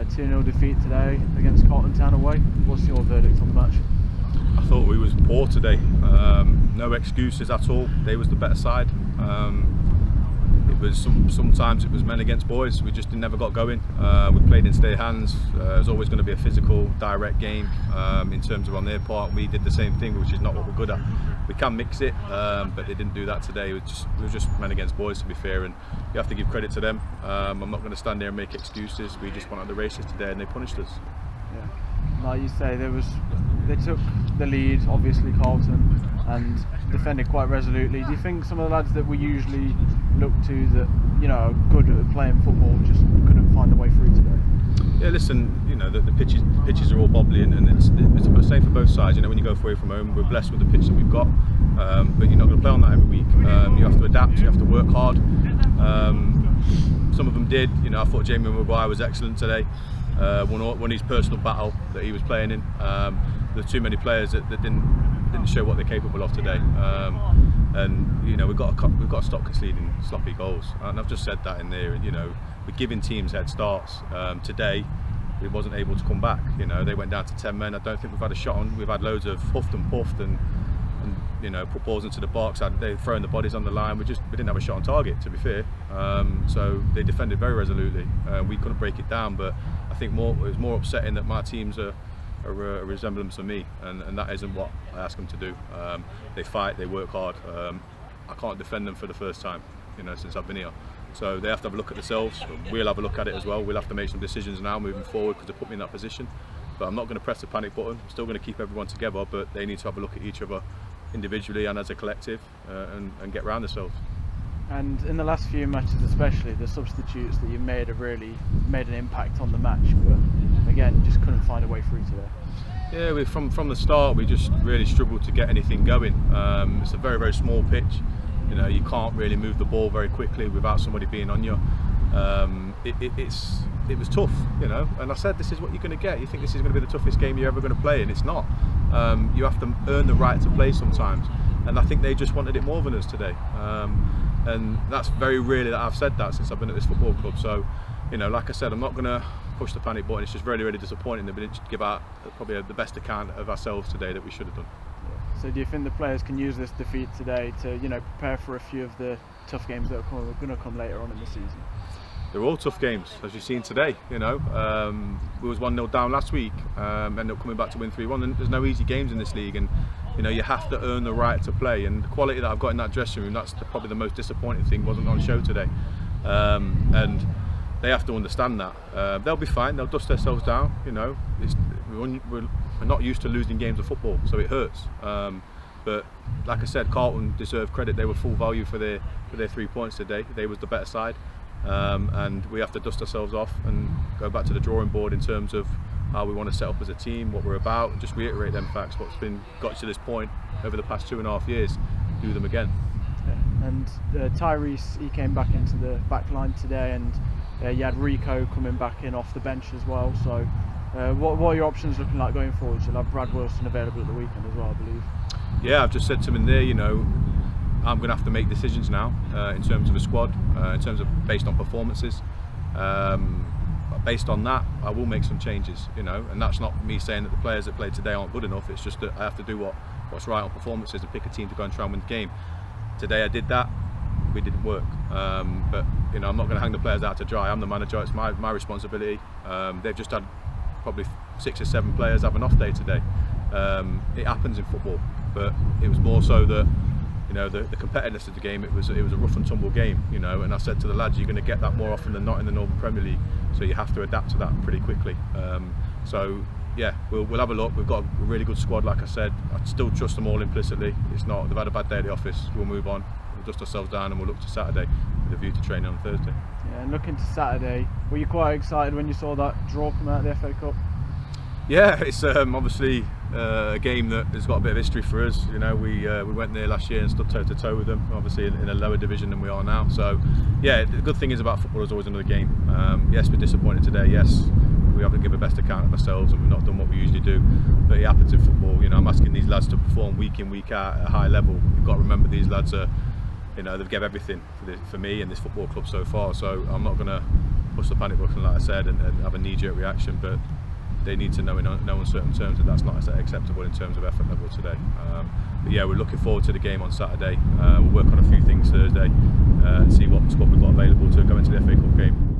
2-0 defeat today against Carlton Town away. What's your verdict on the match? I thought we was poor today. No excuses at all. They was the better side. It was sometimes it was men against boys. We just never got going. We played in steady hands. It was always going to be a physical, direct game in terms of on their part. We did the same thing, which is not what we're good at. We can mix it, but they didn't do that today. It was just men against boys, to be fair, and you have to give credit to them. I'm not going to stand there and make excuses. We just went on the races today, and they punished us. Yeah, like you say, they took the lead, obviously Carlton, and defended quite resolutely. Do you think some of the lads that we usually look to that are good at playing football just couldn't find a way through today? Yeah, listen, the pitches are all bobbly, and it's the same for both sides. When you go away from home, we're blessed with the pitch that we've got, but you're not going to play on that every week. You have to adapt, you have to work hard. Some of them did. I thought Jamie Maguire was excellent today. Won his personal battle that he was playing in. There's too many players that didn't show what they're capable of today. And we've got to stop conceding sloppy goals. And I've just said that in there. We're giving teams head starts. Today, we wasn't able to come back. They went down to 10 men. I don't think we've had a shot on. We've had loads of huffed and puffed and put balls into the box. They're throwing the bodies on the line. We didn't have a shot on target, to be fair. So they defended very resolutely. We couldn't break it down, but I think it was more upsetting that my teams are a resemblance of me, and that isn't what I ask them to do. They fight, they work hard. I can't defend them for the first time, since I've been here. So they have to have a look at themselves. We'll have a look at it as well. We'll have to make some decisions now moving forward because they put me in that position. But I'm not going to press the panic button. I'm still going to keep everyone together, but they need to have a look at each other individually and as a collective and get round themselves. And in the last few matches especially, the substitutes that you made have really made an impact on the match, but again, just couldn't find a way through today. Yeah, from the start we just really struggled to get anything going. It's a very, very small pitch. You can't really move the ball very quickly without somebody being on you. It was tough, and I said this is what you're going to get. You think this is going to be the toughest game you're ever going to play, and it's not. You have to earn the right to play sometimes, and I think they just wanted it more than us today. And that's very rarely that I've said that since I've been at this football club. So, like I said, I'm not going to push the panic button. It's just really, really disappointing that we didn't give out probably the best account of ourselves today that we should have done. So do you think the players can use this defeat today to prepare for a few of the tough games that are going to come later on in the season? They're all tough games, as you've seen today. We was 1-0 down last week, ended up coming back to win 3-1. And there's no easy games in this league, and you have to earn the right to play. And the quality that I've got in that dressing room, that's probably the most disappointing thing, wasn't on show today. And they have to understand that. They'll be fine. They'll dust themselves down. We're not used to losing games of football, so it hurts. But like I said, Carlton deserve credit. They were full value for their 3 points today. They was the better side. And we have to dust ourselves off and go back to the drawing board in terms of how we want to set up as a team, what we're about, and just reiterate them facts, what's got to this point over the past 2.5 years, do them again. Yeah. And Tyrese, he came back into the back line today, and you had Rico coming back in off the bench as well. So what are your options looking like going forward? You'll have Brad Wilson available at the weekend as well, I believe. Yeah, I've just said to him in there, I'm going to have to make decisions now in terms of a squad, in terms of based on performances. Based on that, I will make some changes, and that's not me saying that the players that played today aren't good enough. It's just that I have to do what's right on performances and pick a team to go and try and win the game. Today I did that. We didn't work, but I'm not going to hang the players out to dry. I'm the manager. It's my responsibility. They've just had probably 6 or 7 players have an off day today. It happens in football, but it was more so that the competitiveness of the game. It was a rough and tumble game, and I said to the lads, you're going to get that more often than not in the Northern Premier League, so you have to adapt to that pretty quickly. So yeah, we'll have a look. We've got a really good squad, like I said. I still trust them all implicitly. They've had a bad day at the office. We'll move on. We'll dust ourselves down and we'll look to Saturday with a view to training on Thursday. Yeah, and looking to Saturday, were you quite excited when you saw that draw come out of the FA Cup? Yeah, it's obviously a game that has got a bit of history for us. We went there last year and stood toe to toe with them, obviously in a lower division than we are now. So yeah, the good thing is about football is always another game. Yes, we're disappointed today. Yes, we have to give the best account of ourselves, and we've not done what we usually do. But it happens in football. I'm asking these lads to perform week in, week out at a high level. You've got to remember these lads are, they've given everything for me and this football club so far. So I'm not going to push the panic button, like I said, and have a knee-jerk reaction, but they need to know in no uncertain terms that that's not acceptable in terms of effort level today. But yeah, we're looking forward to the game on Saturday. We'll work on a few things Thursday and see what squad we've got available to go into the FA Cup game.